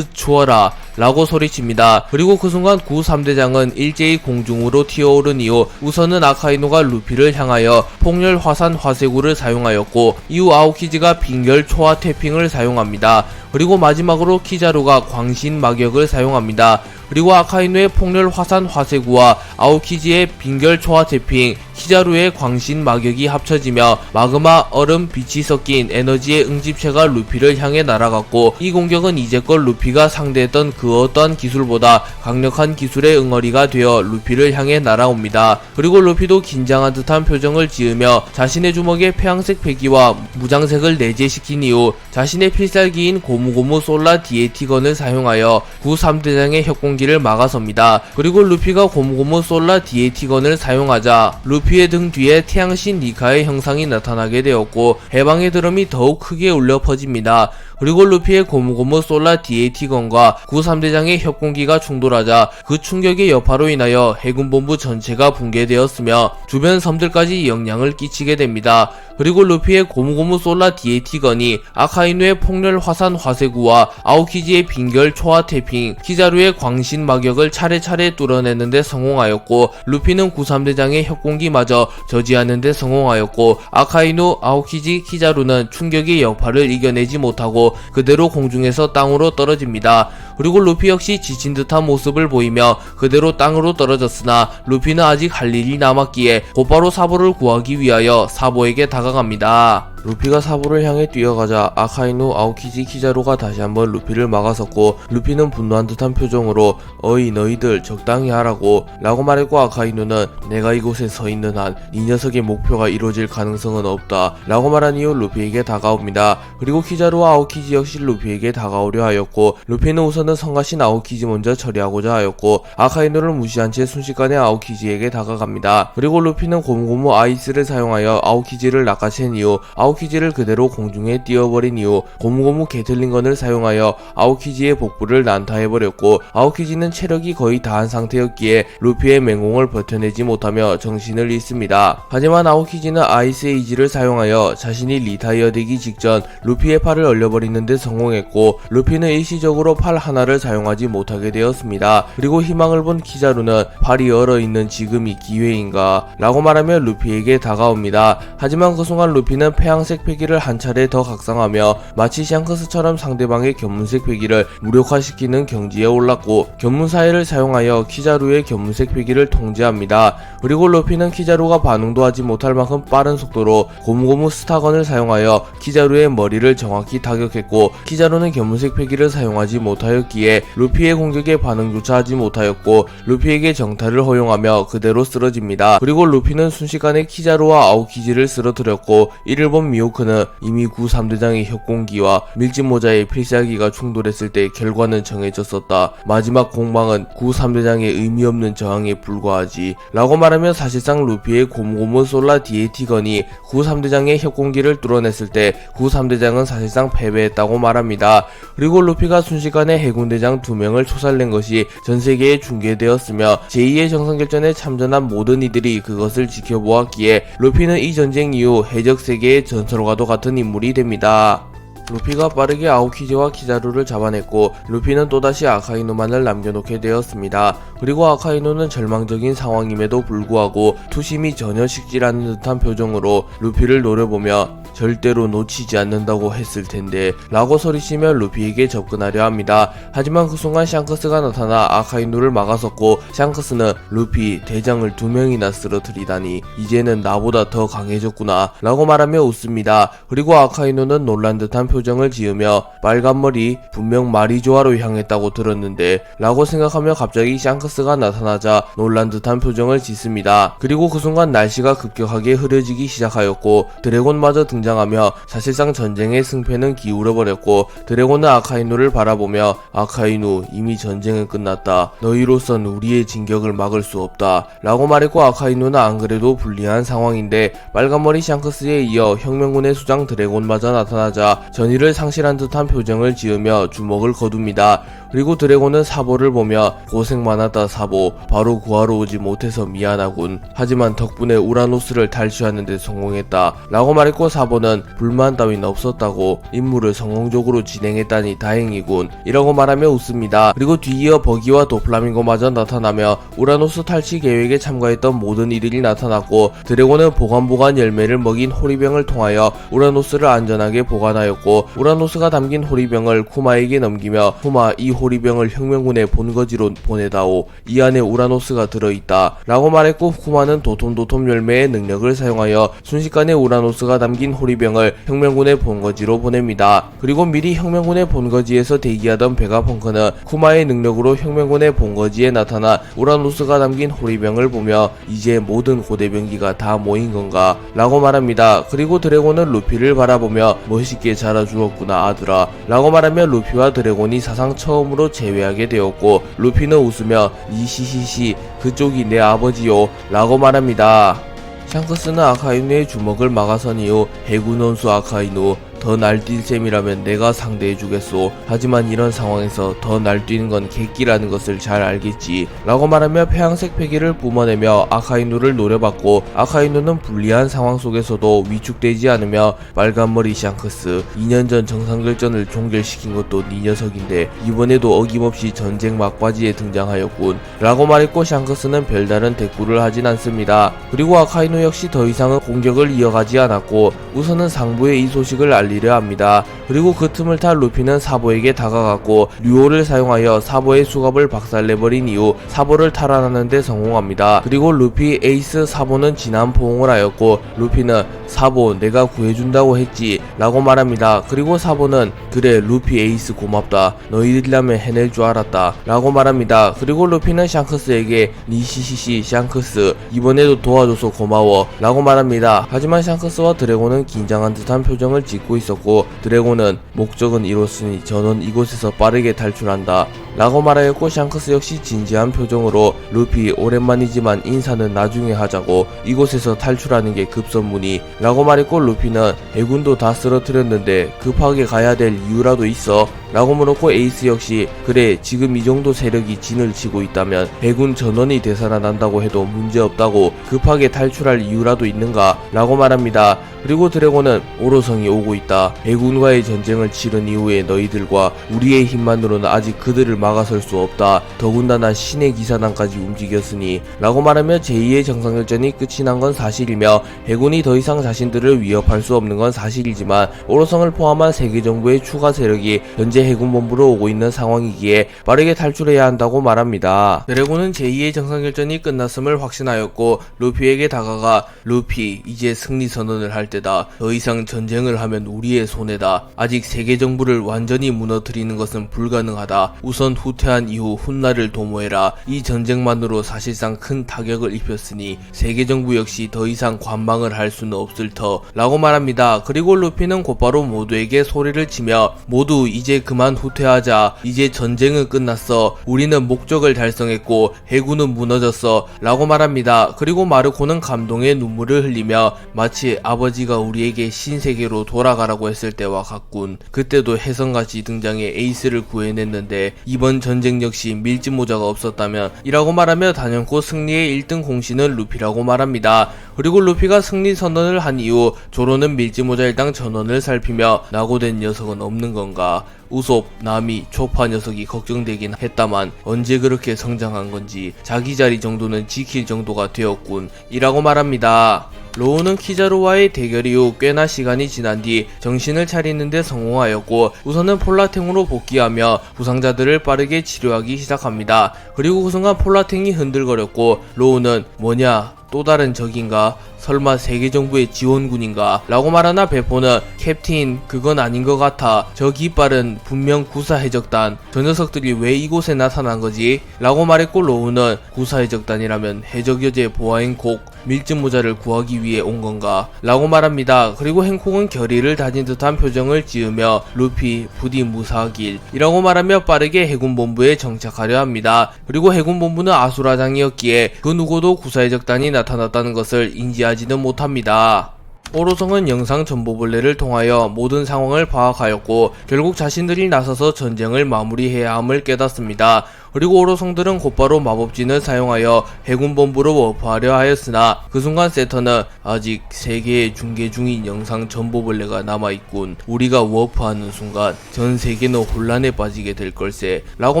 주어라 라고 소리칩니다. 그리고 그 순간 구 3대장은 일제히 공중으로 튀어오른 이후 우선은 아카이누가 루피를 향하여 폭렬 화산 화쇄구를 사용하였고, 이후 아오키지가 빙결 초화 태핑을 사용합니다. 그리고 마지막으로 키자루가 광신 마격을 사용합니다. 그리고 아카이누의 폭렬 화산 화쇄구와 아오키지의 빙결 초화 태핑, 키자루의 광신 마격이 합쳐지며 마그마, 얼음, 빛이 섞인 에너지의 응집체가 루피를 향해 날아갔고, 이 공격은 이제껏 루피가 상대했던 그 어떠한 기술보다 강력한 기술의 응어리가 되어 루피를 향해 날아옵니다. 그리고 루피도 긴장한 듯한 표정을 지으며 자신의 주먹에 폐양색 패기와 무장색을 내재시킨 이후 자신의 필살기인 고무고무 솔라 디에티건을 사용하여 구 3대장의 협공기를 막아섭니다. 그리고 루피가 고무고무 솔라 디에티건을 사용하자 루피의 등 뒤에 태양신 니카의 형상이 나타나게 되었고, 해방의 드럼이 더욱 크게 울려 퍼집니다. 그리고 루피의 고무고무 솔라 디에티건과 구 3대장의 협공기가 충돌하자 그 충격의 여파로 인하여 해군본부 전체가 붕괴되었으며 주변 섬들까지 영향을 끼치게 됩니다. 그리고 루피의 고무고무 솔라 디에티건이 아카이누의 폭렬 화산 화쇄구와 아오키지의 빙결 초화 태핑, 키자루의 광신 마격을 차례차례 뚫어내는데 성공하였고, 루피는 구 3대장의 협공기마저 저지하는데 성공하였고, 아카이누, 아오키지, 키자루는 충격의 여파를 이겨내지 못하고 그대로 공중에서 땅으로 떨어집니다. 그리고 루피 역시 지친 듯한 모습을 보이며 그대로 땅으로 떨어졌으나 루피는 아직 할 일이 남았기에 곧바로 사보를 구하기 위하여 사보에게 다가갑니다. 루피가 사보를 향해 뛰어가자 아카이누, 아오키지, 키자루가 다시 한번 루피를 막아섰고, 루피는 분노한 듯한 표정으로 어이 너희들 적당히 하라고 라고 말했고, 아카이누는 내가 이곳에 서 있는 한 이 녀석의 목표가 이루어질 가능성은 없다 라고 말한 이후 루피에게 다가옵니다. 그리고 키자루와 아오키지 역시 루피에게 다가오려 하였고, 루피는 우선은 성가신 아오키지 먼저 처리하고자 하였고, 아카이누를 무시한 채 순식간에 아오키지에게 다가갑니다. 그리고 루피는 고무고무 아이스를 사용하여 아오키지를 낚아챈 이후 아오키지를 그대로 공중에 띄워버린 이후 고무고무 게틀링건을 사용하여 아오키지의 복부를 난타해버렸고, 아오키지는 체력이 거의 다한 상태였기에 루피의 맹공을 버텨내지 못하며 정신을 잃습니다. 하지만 아오키지는 아이스 에이지를 사용하여 자신이 리타이어 되기 직전 루피의 팔을 얼려버리는 데 성공했고, 루피는 일시적으로 팔 하나를 사용하지 못하게 되었습니다. 그리고 희망을 본 키자루는 팔이 얼어있는 지금이 기회인가 라고 말하며 루피에게 다가옵니다. 하지만 그 순간 루피는 폐양색 패기를 한 차례 더 각성하며 마치 샹크스처럼 상대방의 견문색 패기를 무력화시키는 경지에 올랐고, 견문사회를 사용하여 키자루의 견문색 패기를 통제합니다. 그리고 루피는 키자루가 반응도 하지 못할 만큼 빠른 속도로 고무고무 스타건을 사용하여 키자루의 머리를 정확히 타격했고, 키자루는 견문색 패기를 사용하지 못하였기에 루피의 공격에 반응조차 하지 못하였고, 루피에게 정타를 허용하며 그대로 쓰러집니다. 그리고 루피는 순식간에 키자루와 아오키지를 쓰러뜨렸고, 이를 본 미호크는 이미 구 3대장의 협공기와 밀짚모자의 필살기가 충돌했을 때 결과는 정해졌었다. 마지막 공방은 구 3대장의 의미 없는 저항에 불과하지 라고 말하며 사실상 루피의 고무고무 솔라 디에티건이 구 3대장의 협공기를 뚫어냈을 때 구 3대장은 사실상 패배했다고 말합니다. 그리고 루피가 순식간에 해군대장 2명을 초살낸 것이 전세계에 중계되었으며 제2의 정상결전에 참전한 모든 이들이 그것을 지켜보았기에 루피는 이 전쟁 이후 해적 세계의 전설과도 같은 인물이 됩니다. 루피가 빠르게 아오키지와 키자루를 잡아냈고, 루피는 또다시 아카이누만을 남겨놓게 되었습니다. 그리고 아카이누는 절망적인 상황임에도 불구하고 투심이 전혀 식지 않는 듯한 표정으로 루피를 노려보며 절대로 놓치지 않는다고 했을 텐데 라고 소리치며 루피에게 접근하려 합니다. 하지만 그 순간 샹크스가 나타나 아카이누를 막아섰고, 샹크스는 루피 대장을 2명이나 쓰러뜨리다니 이제는 나보다 더 강해졌구나 라고 말하며 웃습니다. 그리고 아카이누는 놀란 듯한 표정을 지으며 빨간머리 분명 마리조아로 향했다고 들었는데 라고 생각하며 갑자기 샹크스가 나타나자 놀란 듯한 표정을 짓습니다. 그리고 그 순간 날씨가 급격하게 흐려지기 시작하였고, 드래곤마저 등장하며 사실상 전쟁의 승패는 기울어버렸고, 드래곤은 아카이누를 바라보며 아카이누 이미 전쟁은 끝났다. 너희로선 우리의 진격을 막을 수 없다 라고 말했고, 아카이누는 안 그래도 불리한 상황인데 빨간머리 샹크스에 이어 혁명군의 수장 드래곤마저 나타나자 전이 원의를 상실한 듯한 표정을 지으며 주먹을 거둡니다. 그리고 드래곤은 사보를 보며 고생 많았다 사보, 바로 구하러 오지 못해서 미안하군. 하지만 덕분에 우라노스를 탈취하는 데 성공했다 라고 말했고, 사보는 불만 따윈 없었다고, 임무를 성공적으로 진행했다니 다행이군 이라고 말하며 웃습니다. 그리고 뒤이어 버기와 도플라밍고마저 나타나며 우라노스 탈취 계획에 참가했던 모든 이들이 나타났고, 드래곤은 보관 열매를 먹인 호리병을 통하여 우라노스를 안전하게 보관하였고, 우라노스가 담긴 호리병을 쿠마에게 넘기며, 쿠마, 이 호리병을 혁명군의 본거지로 보내다오, 이 안에 우라노스가 들어있다 라고 말했고, 쿠마는 도톰 열매의 능력을 사용하여 순식간에 우라노스가 담긴 호리병을 혁명군의 본거지로 보냅니다. 그리고 미리 혁명군의 본거지에서 대기하던 베가펑크는 쿠마의 능력으로 혁명군의 본거지에 나타나 우라노스가 담긴 호리병을 보며 이제 모든 고대병기가 다 모인 건가 라고 말합니다. 그리고 드래곤은 루피를 바라보며 멋있게 자라주었구나 아들아 라고 말하며 루피와 드래곤이 사상 처음으로 재회하게 되었고, 루피는 웃으며 니시시시 그쪽이 내 아버지요 라고 말합니다. 샹크스는 아카이누의 주먹을 막아선 이후 해군 원수 아카이누, 더 날뛸 셈이라면 내가 상대해주겠소. 하지만 이런 상황에서 더 날뛰는 건 객기라는 것을 잘 알겠지 라고 말하며 폐양색 패기를 뿜어내며 아카이누를 노려봤고, 아카이누는 불리한 상황 속에서도 위축되지 않으며 빨간머리 샹크스, 2년 전 정상결전을 종결시킨 것도 네 녀석인데 이번에도 어김없이 전쟁 막바지에 등장하였군 라고 말했고, 샹크스는 별다른 대꾸를 하진 않습니다. 그리고 아카이누 역시 더 이상은 공격을 이어가지 않았고, 우선은 상부에 이 소식을 알리려 합니다. 그리고 그 틈을 타 루피는 사보에게 다가갔고, 류오를 사용하여 사보의 수갑을 박살내버린 이후 사보를 탈환하는 데 성공합니다. 그리고 루피, 에이스, 사보는 진한 포옹을 하였고, 루피는 사보 내가 구해준다고 했지 라고 말합니다. 그리고 사보는 그래 루피, 에이스 고맙다, 너희들이라면 해낼 줄 알았다 라고 말합니다. 그리고 루피는 샹크스에게 니시시시 샹크스 이번에도 도와줘서 고마워 라고 말합니다. 하지만 샹크스와 드래곤은 긴장한 듯한 표정을 짓고 있었고, 드래곤은 목적은 이뤘으니 전원 이곳에서 빠르게 탈출한다 라고 말하였고, 샹크스 역시 진지한 표정으로 루피 오랜만이지만 인사는 나중에 하자고, 이곳에서 탈출하는 게 급선무니 라고 말했고, 루피는 해군도 다 쓰러뜨렸는데 급하게 가야 될 이유라도 있어 라고 물었고, 에이스 역시 그래 지금 이 정도 세력이 진을 치고 있다면 해군 전원이 되살아난다고 해도 문제없다고, 급하게 탈출할 이유라도 있는가 라고 말합니다. 그리고 드래곤은 오로성이 오고 있다. 해군과의 전쟁을 치른 이후에 너희들과 우리의 힘만으로는 아직 그들을 막아설 수 없다. 더군다나 신의 기사단까지 움직였으니 라고 말하며 제2의 정상결전이 끝이 난 건 사실이며 해군이 더 이상 자신들을 위협할 수 없는 건 사실이지만, 오로성을 포함한 세계 정부의 추가 세력이 현재 해군본부로 오고 있는 상황이기에 빠르게 탈출해야 한다고 말합니다. 드래곤은 제2의 정상결전이 끝났음을 확신하였고, 루피에게 다가가 루피 이제 승리 선언을 할 때다. 더 이상 전쟁을 하면 우리의 손해다. 아직 세계 정부를 완전히 무너뜨리는 것은 불가능하다. 우선 후퇴한 이후 훗날을 도모해라. 이 전쟁만으로 사실상 큰 타격을 입혔으니 세계 정부 역시 더 이상 관망을 할 수는 없을 터 라고 말합니다. 그리고 루피는 곧바로 모두에게 소리를 치며 모두 이제 그만 후퇴하자. 이제 전쟁은 끝났어. 우리는 목적을 달성했고 해군은 무너졌어 라고 말합니다. 그리고 마르코는 감동의 눈물을 흘리며 마치 아버지가 우리에게 신세계로 돌아가라고 했을 때와 같군. 그때도 혜성같이 등장해 에이스를 구해냈는데 이번 전쟁 역시 밀짚모자가 없었다면 이라고 말하며 단연코 승리의 1등 공신은 루피라고 말합니다. 그리고 루피가 승리 선언을 한 이후 조로는 밀짚모자 일당 전원을 살피며 낙오된 녀석은 없는 건가. 우솝, 나미, 초파 녀석이 걱정되긴 했다만 언제 그렇게 성장한 건지 자기 자리 정도는 지킬 정도가 되었군 이라고 말합니다. 로우는 키자루와의 대결 이후 꽤나 시간이 지난 뒤 정신을 차리는데 성공하였고, 우선은 폴라탱으로 복귀하며 부상자들을 빠르게 치료하기 시작합니다. 그리고 그 순간 폴라탱이 흔들거렸고, 로우는 뭐냐 또 다른 적인가? 설마 세계정부의 지원군인가? 라고 말하나 베포는 캡틴 그건 아닌 것 같아. 저 깃발은 분명 구사해적단. 저 녀석들이 왜 이곳에 나타난 거지? 라고 말했고, 로우는 구사해적단이라면 해적여제 보아인 콕 밀짚모자를 구하기 위해 온 건가? 라고 말합니다. 그리고 행콕은 결의를 다진 듯한 표정을 지으며 루피 부디 무사하길 이라고 말하며 빠르게 해군본부에 정착하려 합니다. 그리고 해군본부는 아수라장이었기에 그 누구도 구사해적단이 나타났다는 것을 인지하지는 못합니다. 오로성은 영상 전보벌레를 통하여 모든 상황을 파악하였고 결국 자신들이 나서서 전쟁을 마무리해야 함을 깨닫습니다. 그리고 오로성들은 곧바로 마법진을 사용하여 해군 본부로 워프하려 하였으나 그 순간 세터는 아직 3개의 중계 중인 영상 전보벌레가 남아있군. 우리가 워프하는 순간 전 세계는 혼란에 빠지게 될 걸세 라고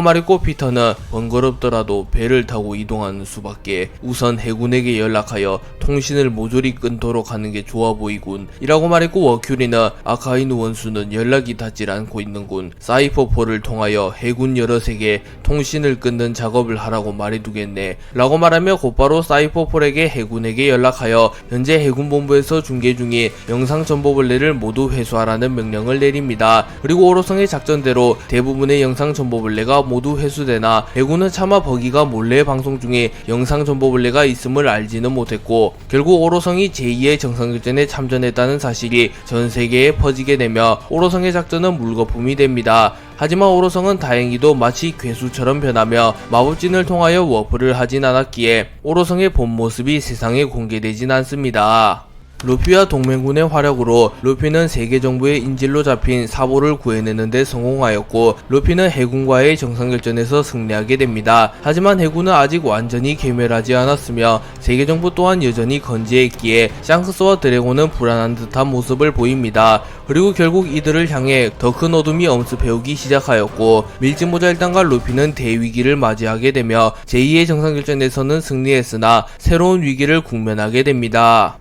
말했고 피터는 번거롭더라도 배를 타고 이동하는 수밖에 우선 해군에게 연락하여 통신을 모조리 끊도록 하는 게 좋아 보이군 이라고 말했고 워큐리는 아카이누 원수는 연락이 닿질 않고 있는군. 사이퍼포를 통하여 해군 여러 세계 통신을 끊는 작업을 하라고 말해두겠네 라고 말하며 곧바로 사이퍼폴에게 해군에게 연락하여 현재 해군본부에서 중계 중인 영상 전보벌레를 모두 회수하라는 명령을 내립니다. 그리고 오로성의 작전대로 대부분의 영상 전보벌레가 모두 회수되나 해군은 차마 버기가 몰래 방송 중에 영상 전보벌레가 있음을 알지는 못했고 결국 오로성이 제2의 정상교전에 참전했다는 사실이 전 세계에 퍼지게 되며 오로성의 작전은 물거품이 됩니다. 하지만 오로성은 다행히도 마치 괴수처럼 변하며 마법진을 통하여 워프를 하진 않았기에 오로성의 본 모습이 세상에 공개되진 않습니다. 루피와 동맹군의 활약으로 루피는 세계 정부의 인질로 잡힌 사보를 구해내는데 성공하였고 루피는 해군과의 정상결전에서 승리하게 됩니다. 하지만 해군은 아직 완전히 괴멸하지 않았으며 세계 정부 또한 여전히 건재했기에 샹크스와 드래곤은 불안한 듯한 모습을 보입니다. 그리고 결국 이들을 향해 더 큰 어둠이 엄습해오기 시작하였고 밀짚모자 일당과 루피는 대위기를 맞이하게 되며 제2의 정상결전에서는 승리했으나 새로운 위기를 국면하게 됩니다.